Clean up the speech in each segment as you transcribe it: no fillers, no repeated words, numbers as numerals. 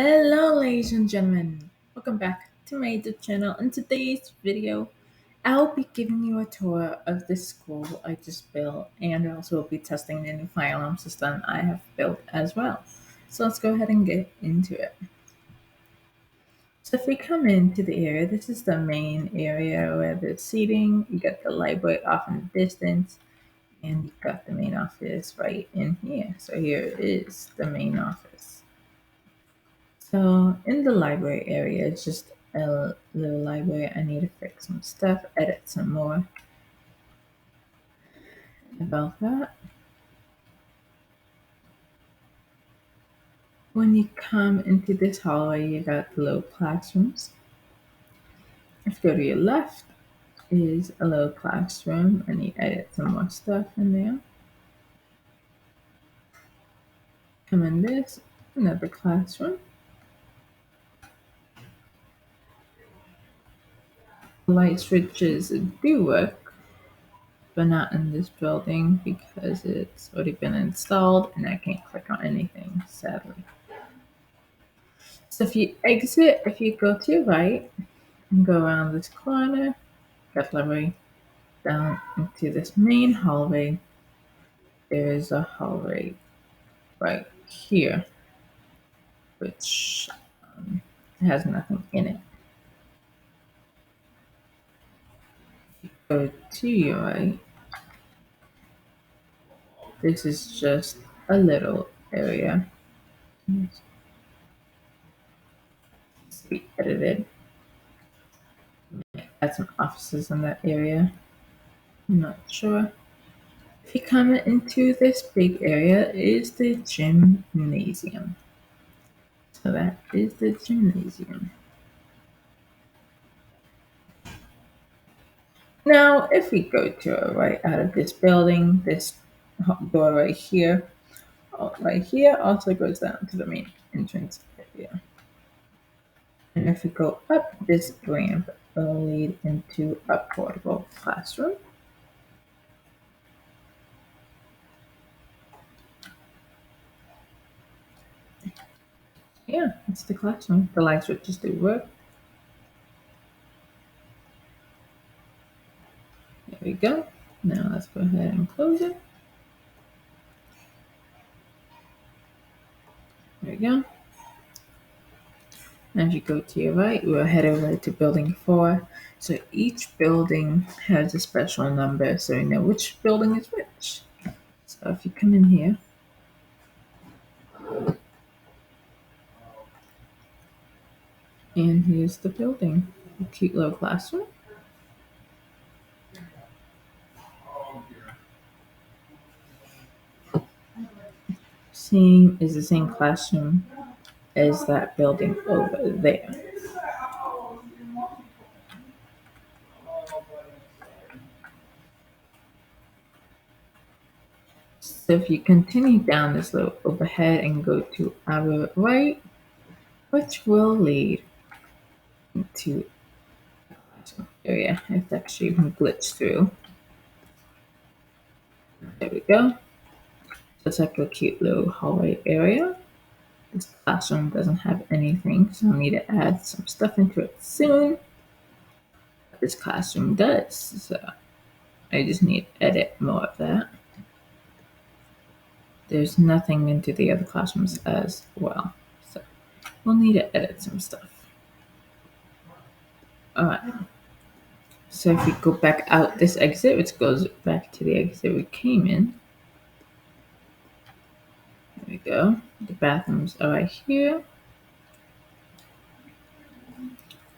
Hello ladies and gentlemen, welcome back to my YouTube channel. In today's video, I'll be giving you a tour of the school I just built and also will be testing the new fire alarm system I have built as well. So let's go ahead and get into it. So if we come into the area, this is the main area where there's seating, you got the library off in the distance, and you've got the main office right in here. So here is the main office. So in the library area, it's just a little library. I need to fix some stuff, edit some more about that. When you come into this hallway, you got the little classrooms. If you go to your left, is a little classroom. I need to edit some more stuff in there. Come in this, another classroom. Light switches do work, but not in this building because it's already been installed and I can't click on anything, sadly. So if you exit, if you go to your right and go around this corner, got library down into this main hallway, there is a hallway right here, which has nothing in it. Go to your right, this is just a little area. It's to be edited. Add some offices in that area. I'm not sure. If you come into this big area, is the gymnasium. So that is the gymnasium. Now, if we go to our right out of this building, this door right here also goes down to the main entrance area. And if we go up, this ramp will lead into a portable classroom. Yeah, it's the classroom. The light switches do work. There we go. Now let's go ahead and close it. There we go. And if you go to your right, we'll head over to building 4. So each building has a special number, so you know which building is which. So if you come in here, and here's the building, a cute little classroom. Same is the same classroom as that building over there. So if you continue down this little overhead and go to our right, which will lead into the classroom area. It's actually even glitched through. There we go. So it's like a cute little hallway area. This classroom doesn't have anything, so I need to add some stuff into it soon. But this classroom does, so I just need to edit more of that. There's nothing into the other classrooms as well, so we'll need to edit some stuff. Alright, so if we go back out this exit, which goes back to the exit we came in, there we go. The bathrooms are right here.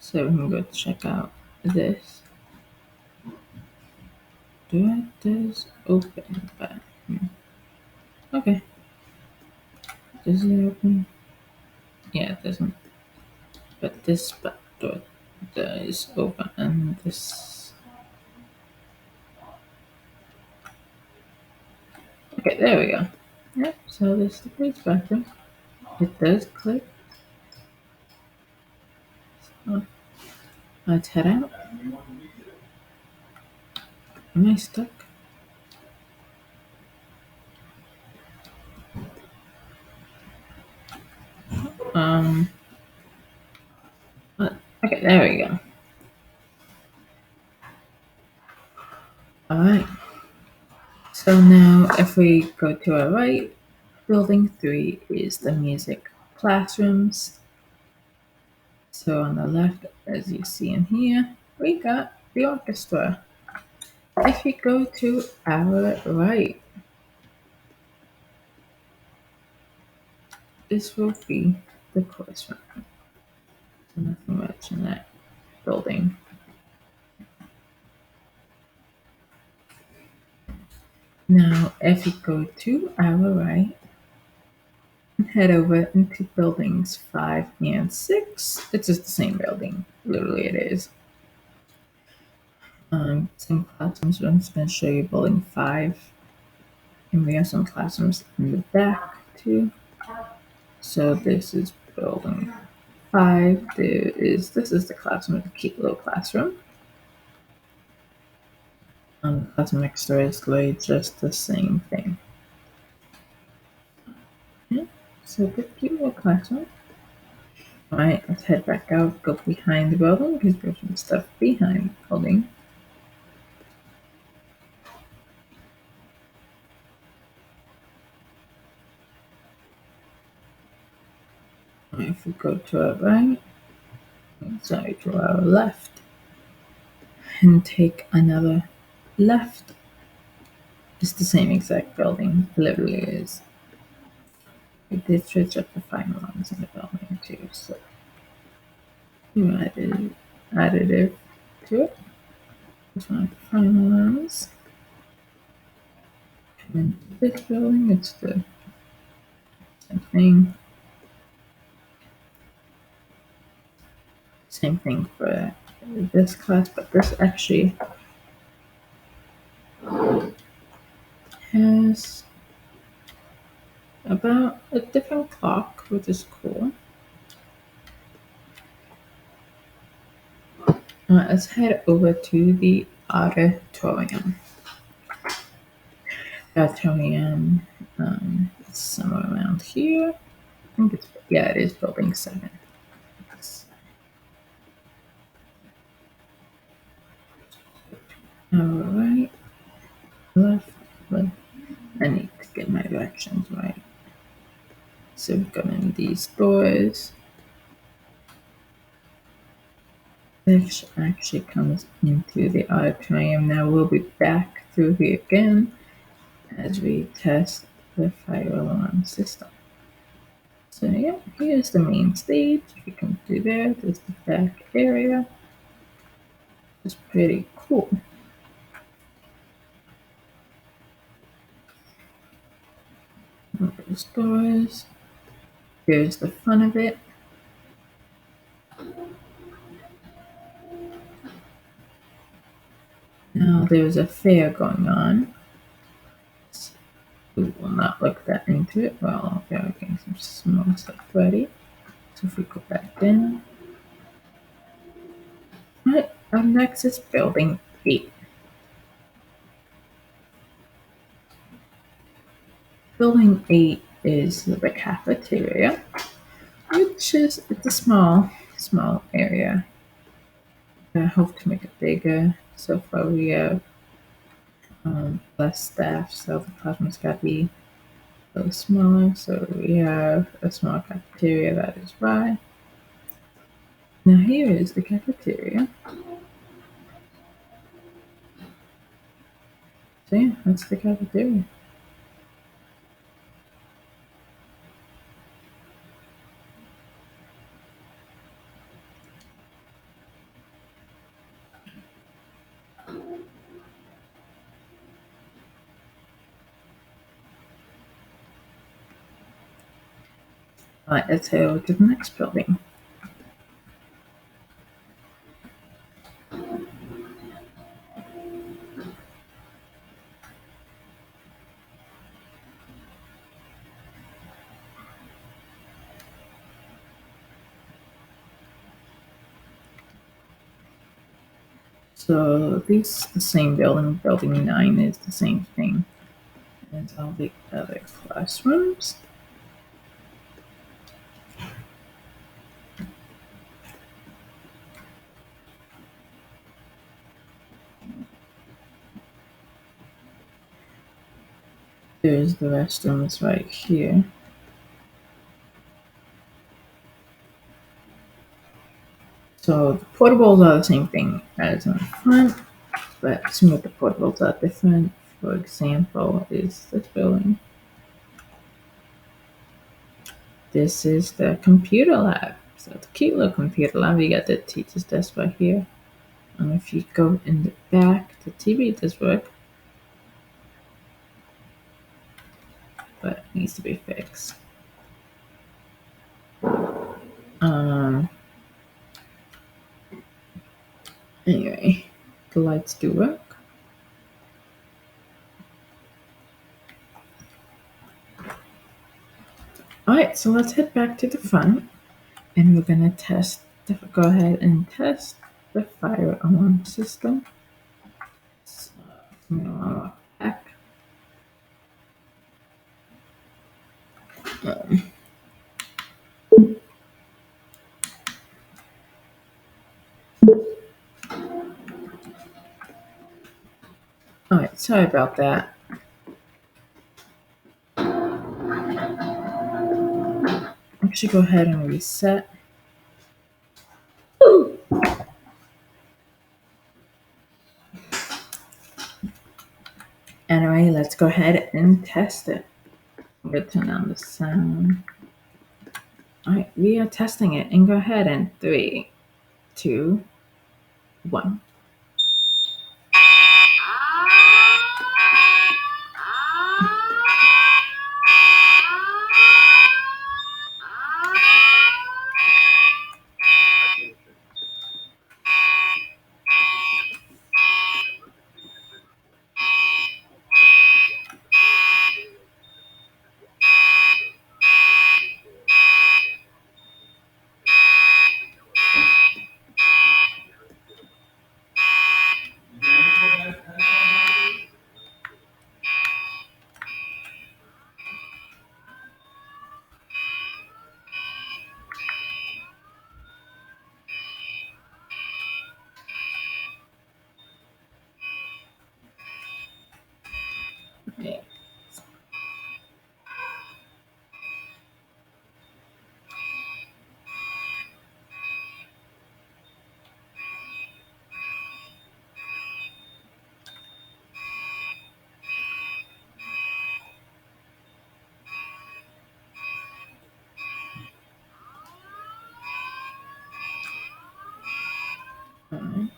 So we can go check out this. Door does open, but okay. Does it open? Yeah, it doesn't. But this door does open, and this. Okay, there we go. Yep, so this is the police bathroom. It does click. So let's head out. Am I stuck? Okay, there we go. All right. So now if we go to our right, building 3 is the music classrooms. So on the left, as you see in here, we got the orchestra. If you go to our right, this will be the chorus room. So nothing much in that building. Now, if you go to our right and head over into buildings 5 and 6, it's just the same building. Literally, it is. Same classrooms. I'm just going to show you building 5. And we have some classrooms in the back too. So this is building 5. This is the classroom, the cute little classroom. The classroom next door is literally just the same thing. Yeah. So the cute little classroom. Alright, let's head back out, go behind the building because there's some stuff behind the building. If we go to our right, sorry, to our left, and take another left, it's the same exact building, it literally is. We did switch up the fire alarms in the building too, so we added additive to it. Just one of the fire alarms. And this building, it's the same thing. Same thing for this class, but this actually has about a different clock, which is cool. Let's head over to the auditorium. Auditorium, it's somewhere around here. I think it's, yeah, it is building 7. Alright, left. I need to get my directions right. So we go in these doors. This actually comes into the auditorium. Now we'll be back through here again as we test the fire alarm system. So yeah, here's the main stage. If you come through there, there's the back area. It's pretty cool. Those doors. Here's the front of it. Now there's a fair going on. We will not look that into it. Well, we are getting some small stuff ready. So if we go back in. Right, up next is building 8. Building 8 is the cafeteria, which is it's a small area. I hope to make it bigger. So far we have less staff, so the classroom's got to be a little smaller. So we have a small cafeteria, that is why. Now here is the cafeteria. So yeah, that's the cafeteria. Alright, let's head over to the next building. So this is the same building. Building 9 is the same thing as all the other classrooms. There's the restrooms right here. So the portables are the same thing as in the front, but some of the portables are different. For example, is this building. This is the computer lab. So it's a cute little computer lab. You got the teacher's desk right here. And if you go in the back, the TV does work, but it needs to be fixed. Anyway, the lights do work. Alright, so let's head back to the front and we're gonna go ahead and test the fire alarm system. So, I'm gonna walk back. Alright, sorry about that. I should go ahead and reset. Anyway, let's go ahead and test it. I'm gonna turn on the sound. Alright, we are testing it, and go ahead and 3, 2, 1. Yeah. Alright.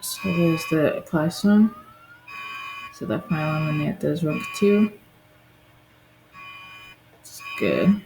So there's the classroom. So that file laminate does work too. It's good.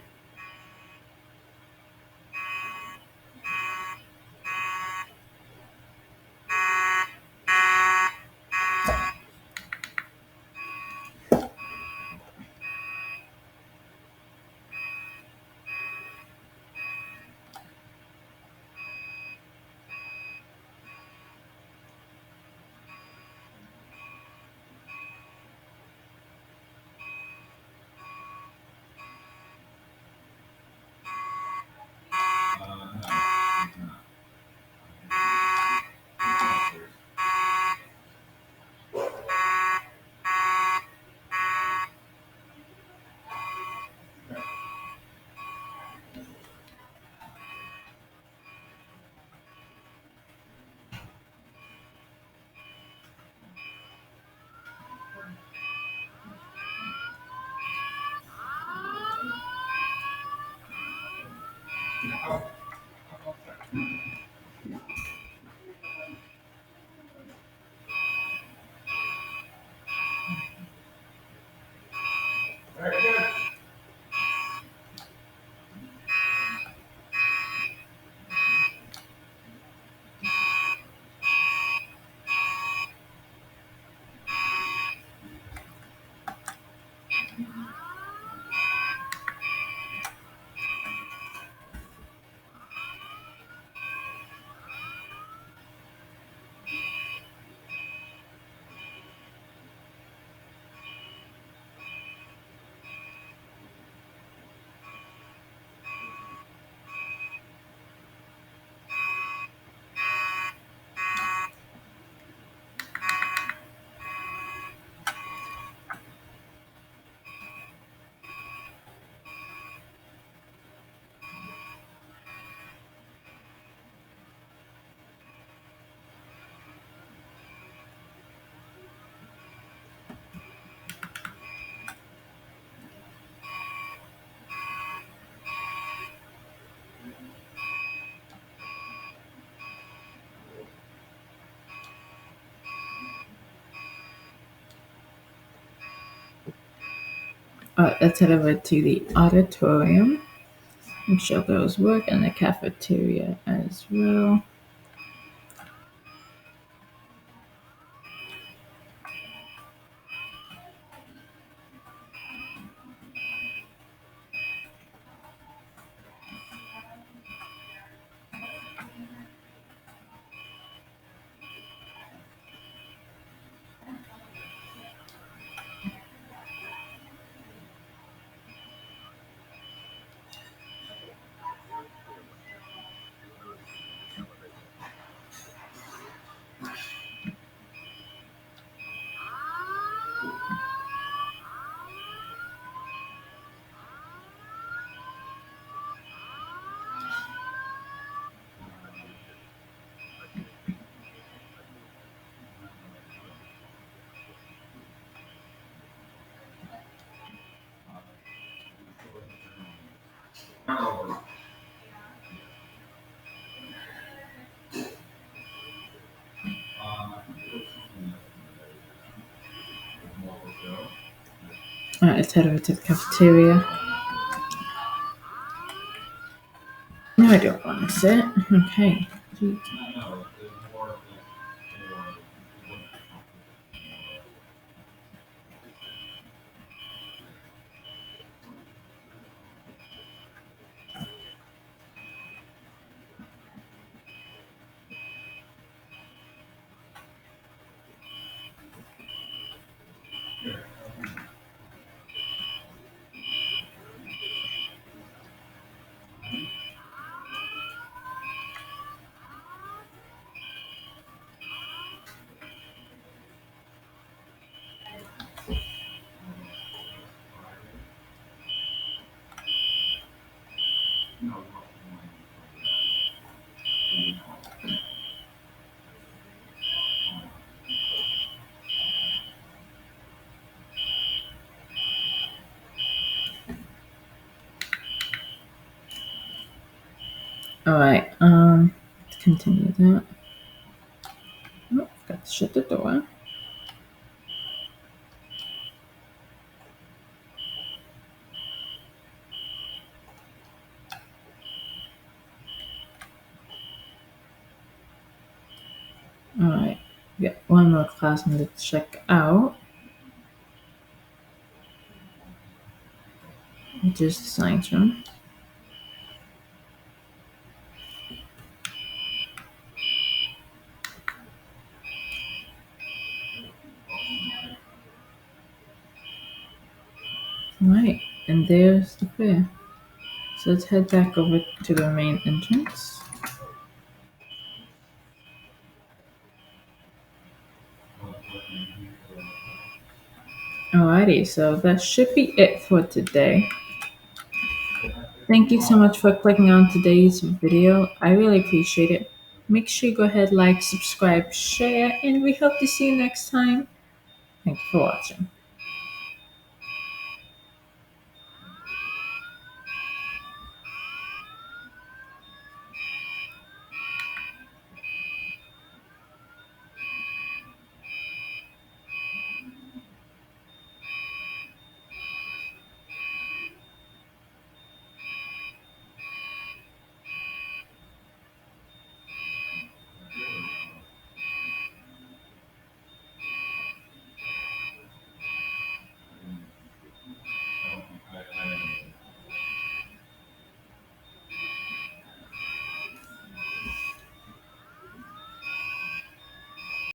Let's head over to the auditorium. I'm sure those work, and the cafeteria as well. Alright, let's head over to the cafeteria. No, I don't want to sit. Okay. Alright, let's continue that. Oh, forgot to shut the door. Alright, we got one more classroom to check out, which is the science room. Alright, and there's the fair. So let's head back over to the main entrance. Alrighty, so that should be it for today. Thank you so much for clicking on today's video. I really appreciate it. Make sure you go ahead, like, subscribe, share, and we hope to see you next time. Thank you for watching.